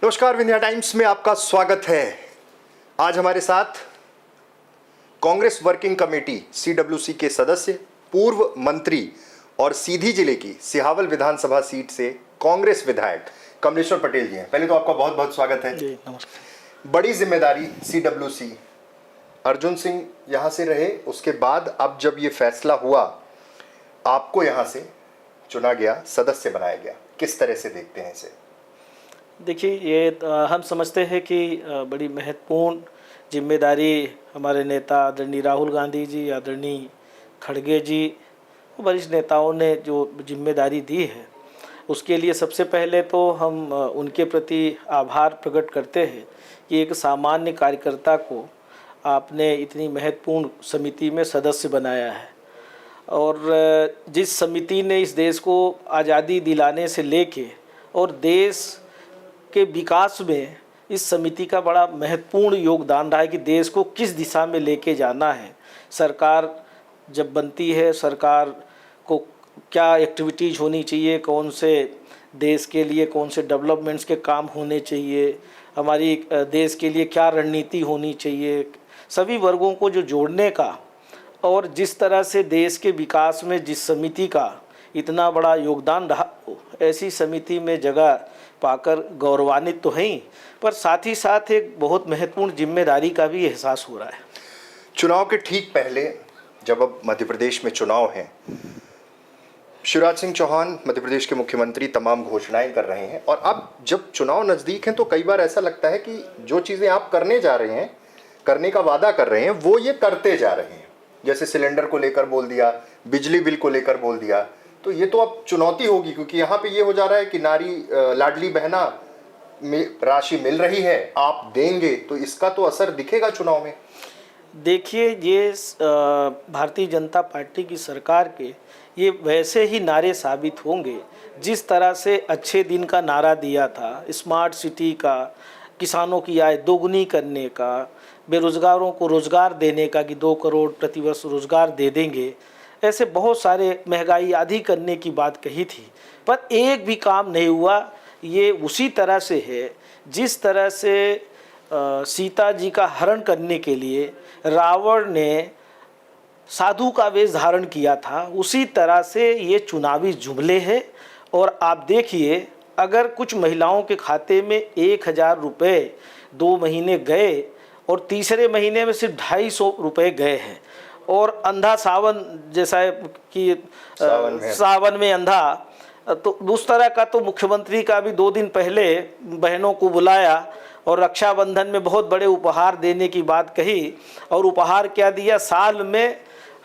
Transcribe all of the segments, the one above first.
नमस्कार, विंध्या टाइम्स में आपका स्वागत है। आज हमारे साथ कांग्रेस वर्किंग कमेटी CWC के सदस्य, पूर्व मंत्री और सीधी जिले की सिहावल विधानसभा सीट से कांग्रेस विधायक कमलेश्वर पटेल जी हैं। पहले तो आपका बहुत बहुत स्वागत है जी, नमस्कार। बड़ी जिम्मेदारी CWC, अर्जुन सिंह यहाँ से रहे, उसके बाद अब जब ये फैसला हुआ आपको यहाँ से चुना गया, सदस्य बनाया गया, किस तरह से देखते हैं इसे? देखिए, ये हम समझते हैं कि बड़ी महत्वपूर्ण जिम्मेदारी हमारे नेता आदरणीय राहुल गांधी जी, आदरणीय खड़गे जी, वरिष्ठ नेताओं ने जो जिम्मेदारी दी है, उसके लिए सबसे पहले तो हम उनके प्रति आभार प्रकट करते हैं कि एक सामान्य कार्यकर्ता को आपने इतनी महत्वपूर्ण समिति में सदस्य बनाया है। और जिस समिति ने इस देश को आज़ादी दिलाने से लेके और देश के विकास में इस समिति का बड़ा महत्वपूर्ण योगदान रहा है कि देश को किस दिशा में लेके जाना है। सरकार जब बनती है, सरकार को क्या एक्टिविटीज़ होनी चाहिए, कौन से देश के लिए कौन से डेवलपमेंट्स के काम होने चाहिए, हमारी देश के लिए क्या रणनीति होनी चाहिए, सभी वर्गों को जो जोड़ने का और जिस तरह से देश के विकास में जिस समिति का इतना बड़ा योगदान रहा, ऐसी समिति में जगह पाकर गौरवान्वित तो हैं, पर साथ ही साथ एक बहुत महत्वपूर्ण जिम्मेदारी का भी एहसास हो रहा है। चुनाव के ठीक पहले, जब अब मध्य प्रदेश में चुनाव हैं, शिवराज सिंह चौहान मध्य प्रदेश के मुख्यमंत्री तमाम घोषणाएं कर रहे हैं, और अब जब चुनाव नज़दीक हैं तो कई बार ऐसा लगता है कि जो चीज़ें आप करने जा रहे हैं, करने का वादा कर रहे हैं, वो ये करते जा रहे हैं। जैसे सिलेंडर को लेकर बोल दिया, बिजली बिल को लेकर बोल दिया, तो ये तो अब चुनौती होगी, क्योंकि यहाँ पे ये हो जा रहा है कि नारी लाडली बहना में राशि मिल रही है, आप देंगे, तो इसका तो असर दिखेगा चुनाव में। देखिए, ये भारतीय जनता पार्टी की सरकार के ये वैसे ही नारे साबित होंगे जिस तरह से अच्छे दिन का नारा दिया था, स्मार्ट सिटी का, किसानों की आय दोगुनी करने का, बेरोज़गारों को रोज़गार देने का कि 2 करोड़ प्रतिवर्ष रोज़गार दे देंगे, ऐसे बहुत सारे महंगाई आधी करने की बात कही थी, पर एक भी काम नहीं हुआ। ये उसी तरह से है जिस तरह से सीता जी का हरण करने के लिए रावण ने साधु का वेश धारण किया था, उसी तरह से ये चुनावी जुमले हैं। और आप देखिए, अगर कुछ महिलाओं के खाते में 1000 रुपये 2 महीने गए और तीसरे महीने में सिर्फ 250 रुपये गए हैं, और अंधा सावन जैसा है कि सावन में अंधा, तो उस तरह का तो मुख्यमंत्री का भी 2 दिन पहले बहनों को बुलाया और रक्षाबंधन में बहुत बड़े उपहार देने की बात कही, और उपहार क्या दिया? साल में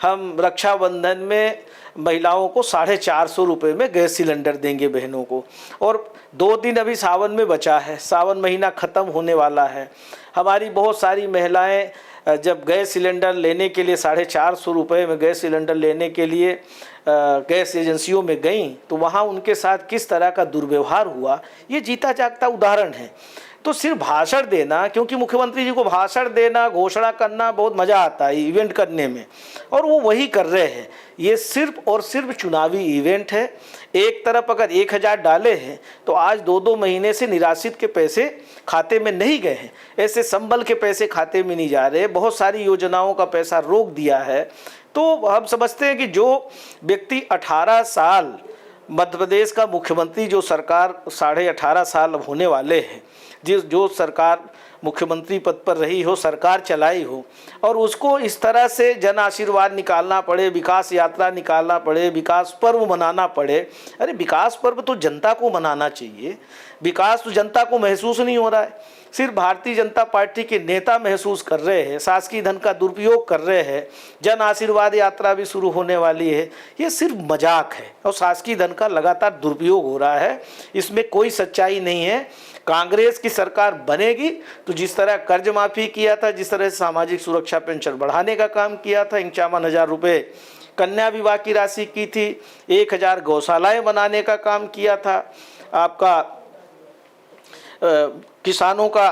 हम रक्षाबंधन में महिलाओं को 450 रुपये में गैस सिलेंडर देंगे बहनों को। और 2 दिन अभी सावन में बचा है, सावन महीना ख़त्म होने वाला है। हमारी बहुत सारी महिलाएं जब गैस सिलेंडर लेने के लिए 450 रुपये में गैस सिलेंडर लेने के लिए गैस एजेंसियों में गईं, तो वहाँ उनके साथ किस तरह का दुर्व्यवहार हुआ, ये जीता जागता उदाहरण है। तो सिर्फ भाषण देना, क्योंकि मुख्यमंत्री जी को भाषण देना, घोषणा करना बहुत मज़ा आता है इवेंट करने में, और वो वही कर रहे हैं। ये सिर्फ और सिर्फ चुनावी इवेंट है। एक तरफ अगर 1000 डाले हैं तो आज 2-2 महीने से निराश्रित के पैसे खाते में नहीं गए हैं, ऐसे संबल के पैसे खाते में नहीं जा रहे, बहुत सारी योजनाओं का पैसा रोक दिया है। तो हम समझते हैं कि जो व्यक्ति 18 साल मध्य प्रदेश का मुख्यमंत्री, जो सरकार 18.5 साल होने वाले हैं, जो सरकार मुख्यमंत्री पद पर रही हो, सरकार चलाई हो, और उसको इस तरह से जन आशीर्वाद निकालना पड़े, विकास यात्रा निकालना पड़े, विकास पर्व मनाना पड़े। अरे विकास पर्व तो जनता को मनाना चाहिए, विकास तो जनता को महसूस नहीं हो रहा है, सिर्फ भारतीय जनता पार्टी के नेता महसूस कर रहे हैं, शासकीय धन का दुरुपयोग कर रहे हैं। जन आशीर्वाद यात्रा भी शुरू होने वाली है, ये सिर्फ मजाक है और शासकीय धन का लगातार दुरुपयोग हो रहा है, इसमें कोई सच्चाई नहीं है। कांग्रेस की सरकार बनेगी तो जिस तरह कर्ज माफ़ी किया था, जिस तरह से सामाजिक सुरक्षा पेंशन बढ़ाने का काम किया था, 51,000 रुपये कन्या विवाह की राशि की थी, 1000 गौशालाएँ बनाने का काम किया था, आपका किसानों का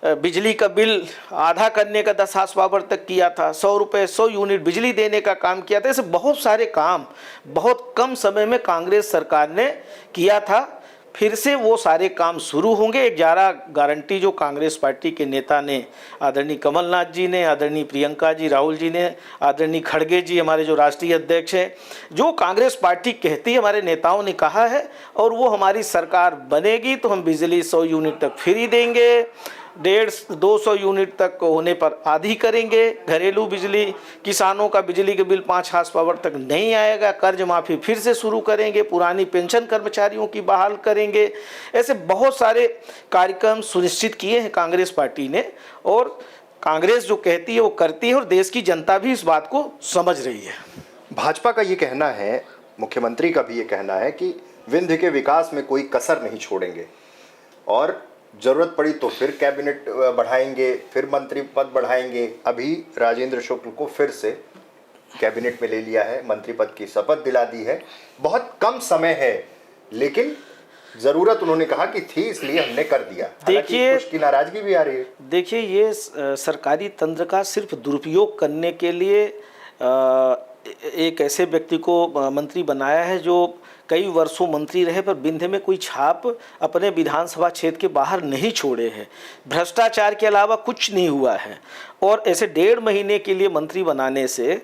बिजली का बिल आधा करने का 10 हार्स पावर तक किया था, 100 रुपये 100 यूनिट बिजली देने का काम किया था। ऐसे बहुत सारे काम बहुत कम समय में कांग्रेस सरकार ने किया था। फिर से वो सारे काम शुरू होंगे। 11 गारंटी जो कांग्रेस पार्टी के नेता ने, आदरणीय कमलनाथ जी ने, आदरणीय प्रियंका जी, राहुल जी ने, आदरणीय खड़गे जी हमारे जो राष्ट्रीय अध्यक्ष हैं, जो कांग्रेस पार्टी कहती है हमारे नेताओं ने कहा है, और वो हमारी सरकार बनेगी तो हम बिजली 100 यूनिट तक फ्री देंगे, 150-200 यूनिट तक होने पर आधी करेंगे, घरेलू बिजली, किसानों का बिजली के बिल 5 हार्स पावर तक नहीं आएगा, कर्ज माफ़ी फिर से शुरू करेंगे, पुरानी पेंशन कर्मचारियों की बहाल करेंगे। ऐसे बहुत सारे कार्यक्रम सुनिश्चित किए हैं कांग्रेस पार्टी ने, और कांग्रेस जो कहती है वो करती है, और देश की जनता भी इस बात को समझ रही है। भाजपा का ये कहना है, मुख्यमंत्री का भी ये कहना है कि विंध्य के विकास में कोई कसर नहीं छोड़ेंगे, और जरूरत पड़ी तो फिर कैबिनेट बढ़ाएंगे, फिर मंत्री पद बढ़ाएंगे। अभी राजेंद्र शुक्ल को फिर से कैबिनेट में ले लिया है, मंत्री पद की शपथ दिला दी है। बहुत कम समय है, लेकिन जरूरत उन्होंने कहा कि थी, इसलिए हमने कर दिया। देखिए, उसकी नाराजगी भी आ रही है। देखिए, ये सरकारी तंत्र का सिर्फ दुरुपयोग करने के लिए एक ऐसे व्यक्ति को मंत्री बनाया है जो कई वर्षों मंत्री रहे पर विंध्य में कोई छाप अपने विधानसभा क्षेत्र के बाहर नहीं छोड़े हैं। भ्रष्टाचार के अलावा कुछ नहीं हुआ है, और ऐसे 1.5 महीने के लिए मंत्री बनाने से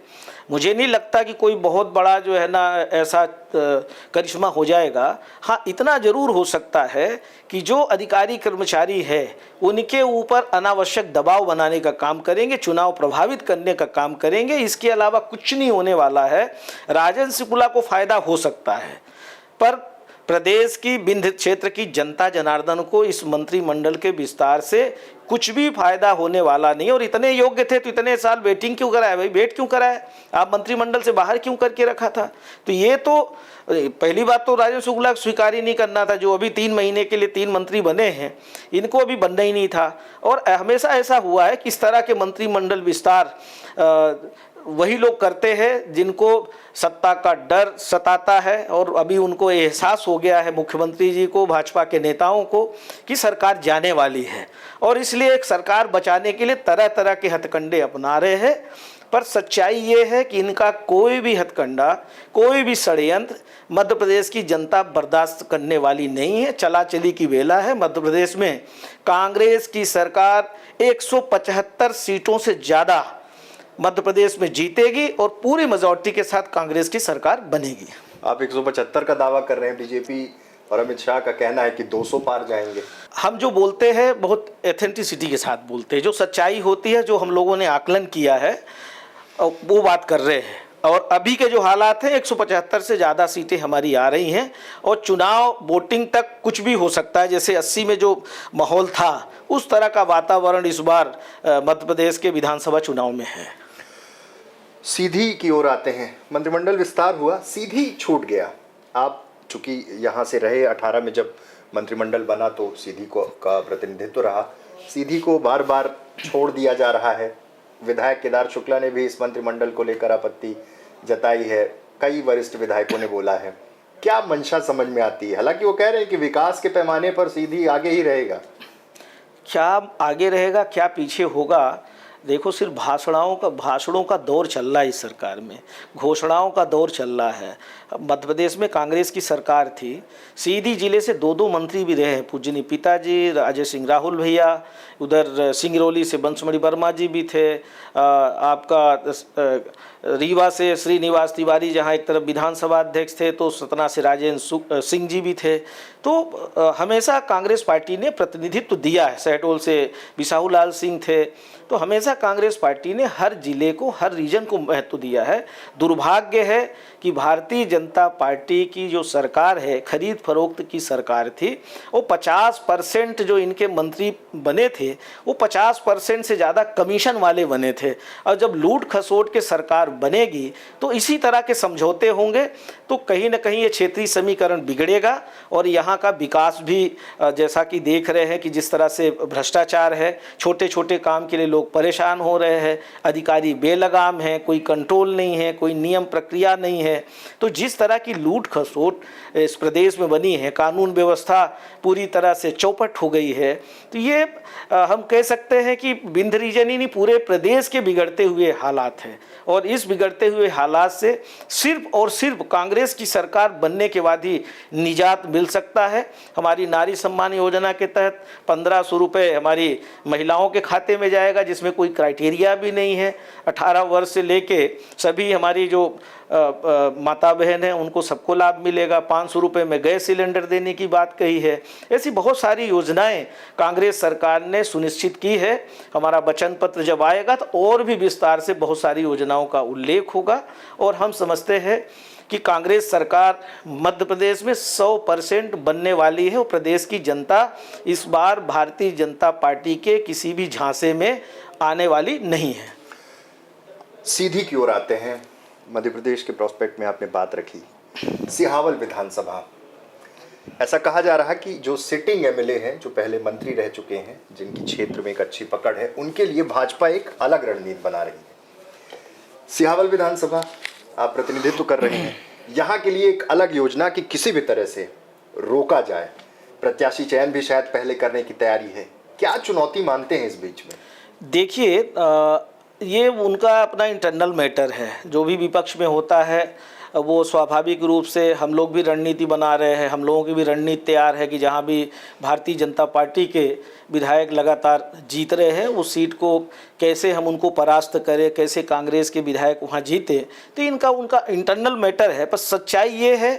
मुझे नहीं लगता कि कोई बहुत बड़ा जो है ना ऐसा करिश्मा हो जाएगा। हाँ, इतना ज़रूर हो सकता है कि जो अधिकारी कर्मचारी है उनके ऊपर अनावश्यक दबाव बनाने का काम करेंगे, चुनाव प्रभावित करने का काम करेंगे। इसके अलावा कुछ नहीं होने वाला है। राजन शुक्ला को फ़ायदा हो सकता है, पर प्रदेश की विंध्य क्षेत्र की जनता जनार्दन को इस मंत्रिमंडल के विस्तार से कुछ भी फायदा होने वाला नहीं। और इतने योग्य थे तो इतने साल वेटिंग क्यों कराया भाई? वेट क्यों कराया? आप मंत्रिमंडल से बाहर क्यों करके रखा था? तो ये तो पहली बात तो राजेंद्र शुक्ला को स्वीकार ही नहीं करना था। जो अभी 3 महीने के लिए 3 मंत्री बने हैं, इनको अभी बनना ही नहीं था। और हमेशा ऐसा हुआ है कि इस तरह के मंत्रिमंडल विस्तार वही लोग करते हैं जिनको सत्ता का डर सताता है, और अभी उनको एहसास हो गया है मुख्यमंत्री जी को, भाजपा के नेताओं को, कि सरकार जाने वाली है, और इसलिए एक सरकार बचाने के लिए तरह तरह के हथकंडे अपना रहे हैं। पर सच्चाई ये है कि इनका कोई भी हथकंडा, कोई भी षड्यंत्र मध्य प्रदेश की जनता बर्दाश्त करने वाली नहीं है। चला चली की वेला है। मध्य प्रदेश में कांग्रेस की सरकार 175 सीटों से ज़्यादा मध्य प्रदेश में जीतेगी, और पूरी मेजॉरिटी के साथ कांग्रेस की सरकार बनेगी। आप 175 का दावा कर रहे हैं, बीजेपी और अमित शाह का कहना है कि 200 पार जाएंगे। हम जो बोलते हैं बहुत एथेंटिसिटी के साथ बोलते हैं, जो सच्चाई होती है, जो हम लोगों ने आकलन किया है, वो बात कर रहे हैं। और अभी के जो हालात हैं, 175 से ज़्यादा सीटें हमारी आ रही हैं, और चुनाव वोटिंग तक कुछ भी हो सकता है। जैसे 80 में जो माहौल था, उस तरह का वातावरण इस बार मध्य प्रदेश के विधानसभा चुनाव में है। सीधी की ओर आते हैं। मंत्रिमंडल विस्तार हुआ, सीधी छूट गया। आप चूंकि यहाँ से रहे 18 में जब मंत्रिमंडल बना, तो सीधी को का प्रतिनिधित्व रहा। सीधी को बार बार छोड़ दिया जा रहा है। विधायक केदार शुक्ला ने भी इस मंत्रिमंडल को लेकर आपत्ति जताई है। कई वरिष्ठ विधायकों ने बोला है। क्या मंशा समझ में आती है? हालांकि वो कह रहे हैं कि विकास के पैमाने पर सीधी आगे ही रहेगा। क्या आगे रहेगा, क्या पीछे होगा? देखो, सिर्फ भाषणों का दौर चल रहा है इस सरकार में, घोषणाओं का दौर चल रहा है। मध्य प्रदेश में कांग्रेस की सरकार थी, सीधी जिले से 2 मंत्री भी रहे हैं, पूजनीय पिताजी अजय सिंह राहुल भैया, उधर सिंगरौली से बंसमणि वर्मा जी भी थे, आपका रीवा से श्रीनिवास तिवारी जहां एक तरफ विधानसभा अध्यक्ष थे, तो सतना से राजेंद्र सिंह जी भी थे। तो हमेशा कांग्रेस पार्टी ने प्रतिनिधित्व दिया है। शहडोल से बिसाहू लाल सिंह थे। तो हमेशा कांग्रेस पार्टी ने हर जिले को, हर रीजन को महत्व दिया है। दुर्भाग्य है कि भारतीय जनता पार्टी की जो सरकार है, खरीद फरोख्त की सरकार थी, वो 50% जो इनके मंत्री बने थे, वो 50% से ज़्यादा कमीशन वाले बने थे। और जब लूट खसोट के सरकार बनेगी तो इसी तरह के समझौते होंगे, तो कहीं ना कहीं ये क्षेत्रीय समीकरण बिगड़ेगा और यहाँ का विकास भी जैसा कि देख रहे हैं कि जिस तरह से भ्रष्टाचार है, छोटे छोटे काम के लिए लोग परेशान हो रहे हैं, अधिकारी बेलगाम हैं, कोई कंट्रोल नहीं है, कोई नियम प्रक्रिया नहीं है। तो जिस तरह की लूट खसोट इस प्रदेश में बनी है, कानून व्यवस्था पूरी तरह से चौपट हो गई है, तो ये हम कह सकते हैं कि विंध्य रीजन ही नहीं पूरे प्रदेश के बिगड़ते हुए हालात हैं। और इस बिगड़ते हुए हालात से सिर्फ और सिर्फ कांग्रेस की सरकार बनने के बाद ही निजात मिल सकता है। हमारी नारी सम्मान योजना के तहत 1500 रुपये हमारी महिलाओं के खाते में जाएगा, जिसमें कोई क्राइटेरिया भी नहीं है। 18 वर्ष से लेके सभी हमारी जो माता बहन हैं उनको सबको लाभ मिलेगा। 500 रुपये में गैस सिलेंडर देने की बात कही है। ऐसी बहुत सारी योजनाएं कांग्रेस सरकार ने सुनिश्चित की है। हमारा वचन पत्र जब आएगा तो और भी विस्तार से बहुत सारी योजनाओं का उल्लेख होगा। और हम समझते हैं कि कांग्रेस सरकार मध्य प्रदेश में 100% बनने वाली है और प्रदेश की जनता इस बार भारतीय जनता पार्टी के किसी भी झांसे में आने वाली नहीं है। सीधी की ओर आते हैं। मध्य प्रदेश के प्रोस्पेक्ट में आपने बात रखी सिहावल विधानसभा। ऐसा कहा जा रहा है कि जो सिटिंग एमएलए हैं, जो पहले मंत्री रह चुके हैं, जिनकी क्षेत्र में एक अच्छी पकड़ है, उनके लिए भाजपा एक अलग रणनीति बना रही है। सिहावल विधानसभा आप प्रतिनिधित्व कर रहे हैं, यहाँ के लिए एक अलग योजना कि किसी भी तरह से रोका जाए, प्रत्याशी चयन भी शायद पहले करने की तैयारी है। क्या चुनौती मानते हैं इस बीच में? देखिए, ये उनका अपना इंटरनल मैटर है। जो भी विपक्ष में होता है वो स्वाभाविक रूप से हम लोग भी रणनीति बना रहे हैं। हम लोगों की भी रणनीति तैयार है कि जहाँ भी भारतीय जनता पार्टी के विधायक लगातार जीत रहे हैं उस सीट को कैसे हम उनको परास्त करें, कैसे कांग्रेस के विधायक वहाँ जीते। तो इनका उनका इंटरनल मैटर है। पर सच्चाई ये है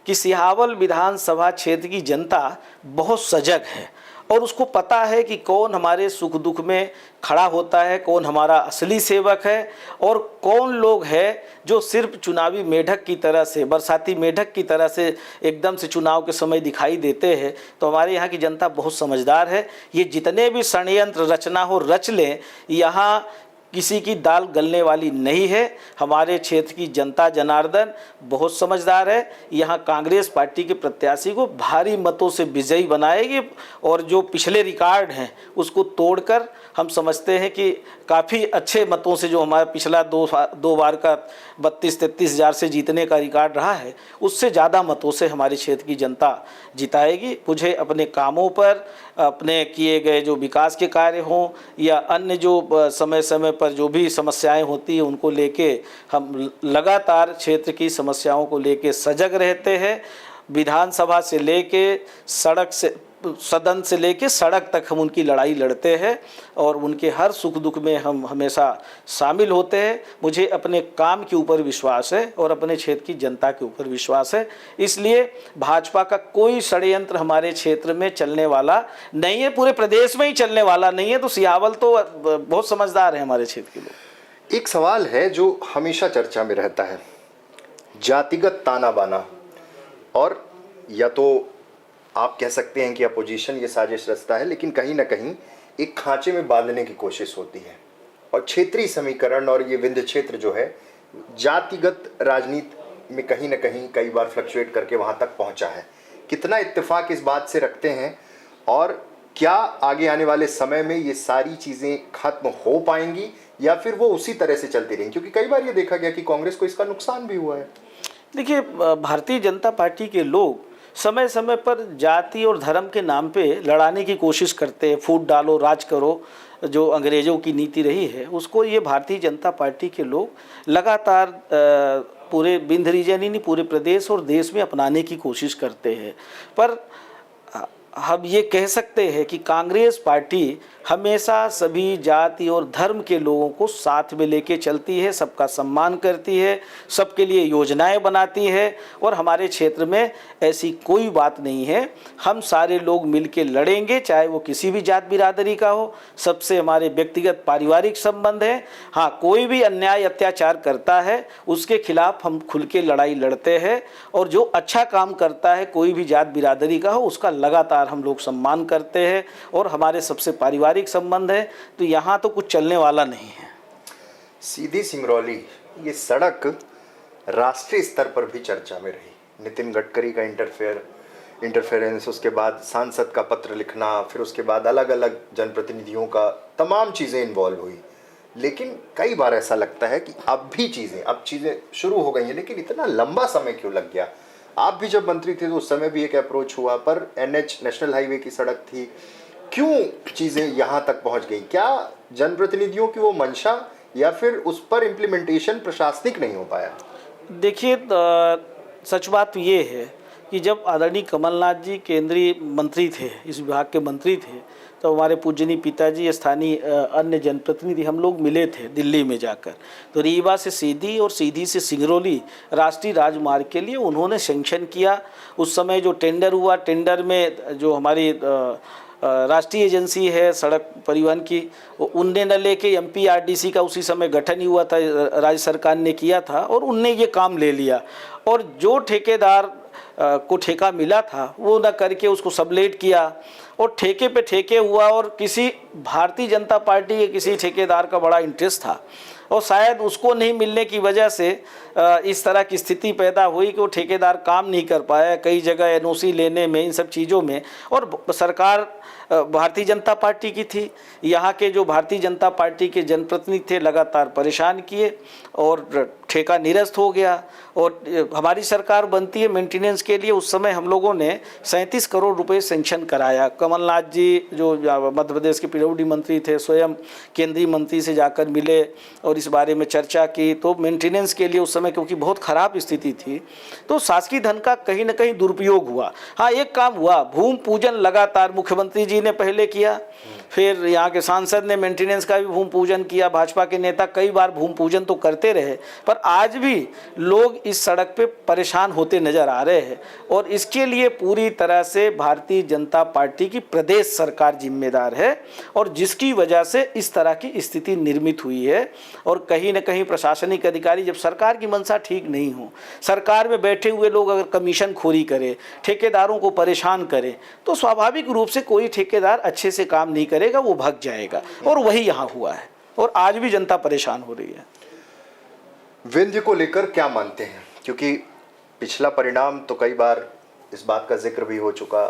कि सिहावल विधानसभा क्षेत्र की जनता बहुत सजग है और उसको पता है कि कौन हमारे सुख दुख में खड़ा होता है, कौन हमारा असली सेवक है और कौन लोग हैं जो सिर्फ चुनावी मेढक की तरह से, बरसाती मेढक की तरह से एकदम से चुनाव के समय दिखाई देते हैं। तो हमारे यहाँ की जनता बहुत समझदार है। ये जितने भी षड्यंत्र रचना हो रच लें, यहाँ किसी की दाल गलने वाली नहीं है। हमारे क्षेत्र की जनता जनार्दन बहुत समझदार है। यहाँ कांग्रेस पार्टी के प्रत्याशी को भारी मतों से विजयी बनाएगी और जो पिछले रिकॉर्ड हैं उसको तोड़कर हम समझते हैं कि काफ़ी अच्छे मतों से, जो हमारा पिछला दो बार का 32-33 हज़ार से जीतने का रिकॉर्ड रहा है, उससे ज़्यादा मतों से हमारे क्षेत्र की जनता जिताएगी। मुझे अपने कामों पर, अपने किए गए जो विकास के कार्य हों या अन्य जो समय समय पर जो भी समस्याएं होती हैं उनको लेके हम लगातार क्षेत्र की समस्याओं को लेके सजग रहते हैं। विधानसभा से लेके सदन से लेके सड़क तक हम उनकी लड़ाई लड़ते हैं और उनके हर सुख दुख में हम हमेशा शामिल होते हैं। मुझे अपने काम के ऊपर विश्वास है और अपने क्षेत्र की जनता के ऊपर विश्वास है। इसलिए भाजपा का कोई षड्यंत्र हमारे क्षेत्र में चलने वाला नहीं है, पूरे प्रदेश में ही चलने वाला नहीं है। तो सिहावल तो बहुत समझदार है हमारे क्षेत्र के लोग। एक सवाल है जो हमेशा चर्चा में रहता है, जातिगत ताना बाना। और या तो आप कह सकते हैं कि अपोजिशन ये साजिश रचता है, लेकिन कहीं ना कहीं एक खांचे में बांधने की कोशिश होती है। और क्षेत्रीय समीकरण और ये विंध्य क्षेत्र जो है जातिगत राजनीति में कहीं ना कहीं कई बार फ्लक्चुएट करके वहाँ तक पहुँचा है। कितना इत्तेफाक इस बात से रखते हैं और क्या आगे आने वाले समय में ये सारी चीज़ें खत्म हो पाएंगी या फिर वो उसी तरह से चलती रहेंगी? क्योंकि कई बार ये देखा गया कि कांग्रेस को इसका नुकसान भी हुआ है। देखिए, भारतीय जनता पार्टी के लोग समय समय पर जाति और धर्म के नाम पे लड़ाने की कोशिश करते हैं। फूट डालो राज करो, जो अंग्रेज़ों की नीति रही है, उसको ये भारतीय जनता पार्टी के लोग लगातार पूरे विंध्य रीजन ही नहीं पूरे प्रदेश और देश में अपनाने की कोशिश करते हैं। पर हम ये कह सकते हैं कि कांग्रेस पार्टी हमेशा सभी जाति और धर्म के लोगों को साथ में लेके चलती है, सबका सम्मान करती है, सबके लिए योजनाएं बनाती है। और हमारे क्षेत्र में ऐसी कोई बात नहीं है। हम सारे लोग मिलके लड़ेंगे, चाहे वो किसी भी जात बिरादरी का हो। सबसे हमारे व्यक्तिगत पारिवारिक संबंध है। हाँ, कोई भी अन्याय अत्याचार करता है उसके खिलाफ हम खुल के लड़ाई लड़ते हैं और जो अच्छा काम करता है कोई भी जात बिरादरी का हो उसका लगातार हम लोग सम्मान करते हैं और हमारे सबसे पारिवारिक संबंध है। तो यहाँ तो कुछ चलने वाला नहीं है। सीधी सिंगरौली ये सड़क राष्ट्रीय स्तर पर भी चर्चा में रही। नितिन गडकरी का इंटरफेरेंस, उसके बाद सांसद का पत्र लिखना, फिर उसके बाद अलग अलग जनप्रतिनिधियों का तमाम चीज़ें इन्वॉल्व हुई। लेकिन कई बार ऐसा लगता है कि अब चीज़ें शुरू हो गई हैं, लेकिन इतना लंबा समय क्यों लग गया? आप भी जब मंत्री थे तो उस समय भी एक अप्रोच हुआ, पर NH नेशनल हाईवे की सड़क थी, क्यों चीज़ें यहाँ तक पहुँच गई? क्या जनप्रतिनिधियों की वो मंशा या फिर उस पर इम्प्लीमेंटेशन प्रशासनिक नहीं हो पाया? देखिए, सच बात तो ये है कि जब आदरणीय कमलनाथ जी केंद्रीय मंत्री थे, इस विभाग के मंत्री थे, तो हमारे पूजनीय पिताजी, स्थानीय अन्य जनप्रतिनिधि, हम लोग मिले थे दिल्ली में जाकर। तो रीवा से सीधी और सीधी से सिंगरौली राष्ट्रीय राजमार्ग के लिए उन्होंने सैंक्शन किया। उस समय जो टेंडर हुआ, टेंडर में जो हमारी राष्ट्रीय एजेंसी है सड़क परिवहन की, उनने न लेके MPRDC का उसी समय गठन ही हुआ था, राज्य सरकार ने किया था, और उनने ये काम ले लिया। और जो ठेकेदार को ठेका मिला था वो न करके उसको सबलेट किया, और ठेके पे ठेके हुआ, और किसी भारतीय जनता पार्टी के किसी ठेकेदार का बड़ा इंटरेस्ट था, और शायद उसको नहीं मिलने की वजह से इस तरह की स्थिति पैदा हुई कि वो ठेकेदार काम नहीं कर पाया, कई जगह NOC लेने में, इन सब चीज़ों में। और सरकार भारतीय जनता पार्टी की थी, यहाँ के जो भारतीय जनता पार्टी के जनप्रतिनिधि थे लगातार परेशान किए, और ठेका निरस्त हो गया। और हमारी सरकार बनती है मेंटेनेंस के लिए, उस समय हम लोगों ने 37 करोड़ रुपए सेंक्शन कराया। कमलनाथ जी जो मध्य प्रदेश के PWD मंत्री थे, स्वयं केंद्रीय मंत्री से जाकर मिले और इस बारे में चर्चा की। तो मेंटेनेंस के लिए उस समय, क्योंकि बहुत ख़राब स्थिति थी, तो शासकीय धन का कहीं ना कहीं दुरुपयोग हुआ। हाँ, एक काम हुआ, भूमि पूजन लगातार मुख्यमंत्री जी ने पहले किया, फिर यहाँ के सांसद ने मेंटेनेंस का भी भूमि पूजन किया, भाजपा के नेता कई बार भूमि पूजन तो करते रहे, पर आज भी लोग इस सड़क पे परेशान होते नजर आ रहे हैं। और इसके लिए पूरी तरह से भारतीय जनता पार्टी की प्रदेश सरकार जिम्मेदार है, और जिसकी वजह से इस तरह की स्थिति निर्मित हुई है। और कहीं न कहीं प्रशासनिक अधिकारी, जब सरकार की मंशा ठीक नहीं हो, सरकार में बैठे हुए लोग अगर कमीशन खोरी करें, ठेकेदारों को परेशान करें, तो स्वाभाविक रूप से कोई ठेकेदार अच्छे से काम नहीं करेगा, वो भाग जाएगा। और वही यहाँ हुआ है, और आज भी जनता परेशान हो रही है। विंध्य को लेकर क्या मानते हैं? क्योंकि पिछला परिणाम तो कई बार इस बात का जिक्र भी हो चुका।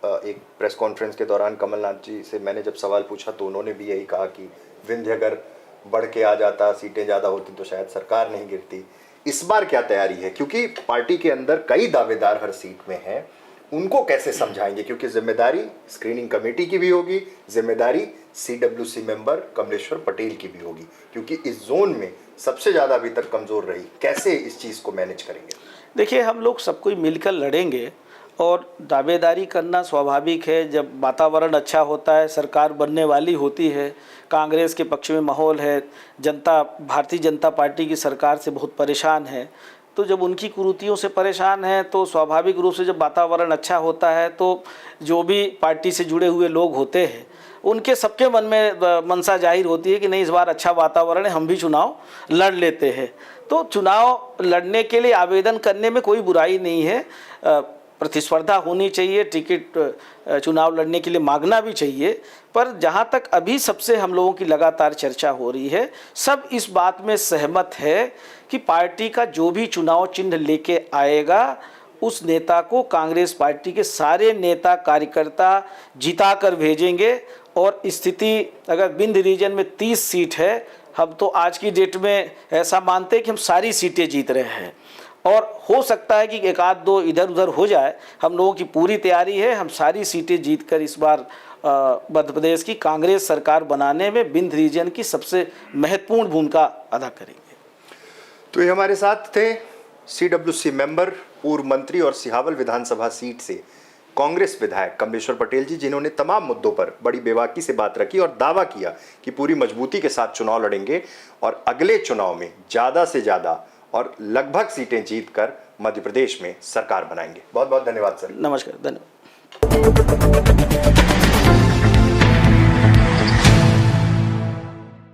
एक प्रेस कॉन्फ्रेंस के दौरान कमलनाथ जी से मैंने जब सवाल पूछा तो उन्होंने भी यही कहा कि विंध्य अगर बढ़ के आ जाता, सीटें ज़्यादा होती तो शायद सरकार नहीं गिरती। इस बार क्या तैयारी है? क्योंकि पार्टी के अंदर कई दावेदार हर सीट में हैं, उनको कैसे समझाएंगे? क्योंकि जिम्मेदारी स्क्रीनिंग कमेटी की भी होगी, जिम्मेदारी CWC मेंबर कमलेश्वर पटेल की भी होगी, क्योंकि इस जोन में सबसे ज़्यादा अभी तक कमज़ोर रही। कैसे इस चीज़ को मैनेज करेंगे? देखिए, हम लोग सब कोई मिलकर लड़ेंगे, और दावेदारी करना स्वाभाविक है। जब वातावरण अच्छा होता है, सरकार बनने वाली होती है, कांग्रेस के पक्ष में माहौल है, जनता भारतीय जनता पार्टी की सरकार से बहुत परेशान है, तो जब उनकी कुरीतियों से परेशान है, तो स्वाभाविक रूप से जब वातावरण अच्छा होता है, तो जो भी पार्टी से जुड़े हुए लोग होते हैं, उनके सबके मन में मंशा जाहिर होती है कि नहीं, इस बार अच्छा वातावरण है, हम भी चुनाव लड़ लेते हैं। तो चुनाव लड़ने के लिए आवेदन करने में कोई बुराई नहीं है, प्रतिस्पर्धा होनी चाहिए, टिकट चुनाव लड़ने के लिए मांगना भी चाहिए। पर जहाँ तक अभी सबसे हम लोगों की लगातार चर्चा हो रही है, सब इस बात में सहमत है कि पार्टी का जो भी चुनाव चिन्ह लेके आएगा, उस नेता को कांग्रेस पार्टी के सारे नेता कार्यकर्ता जिता कर भेजेंगे। और स्थिति अगर विंध्य रीजन में 30 सीट है, हम तो आज की डेट में ऐसा मानते हैं कि हम सारी सीटें जीत रहे हैं, और हो सकता है कि एक आध दो इधर उधर हो जाए। हम लोगों की पूरी तैयारी है, हम सारी सीटें जीतकर इस बार मध्य प्रदेश की कांग्रेस सरकार बनाने में विंध्य रीजन की सबसे महत्वपूर्ण भूमिका अदा करेंगे। तो ये हमारे साथ थे CWC मेंबर, पूर्व मंत्री और सिहावल विधानसभा सीट से कांग्रेस विधायक कमलेश्वर पटेल जी, जिन्होंने तमाम मुद्दों पर बड़ी बेबाकी से बात रखी और दावा किया कि पूरी मजबूती के साथ चुनाव लड़ेंगे और अगले चुनाव में ज़्यादा से ज़्यादा और लगभग सीटें जीतकर मध्य प्रदेश में सरकार बनाएंगे। बहुत बहुत धन्यवाद सर। नमस्कार, धन्यवाद।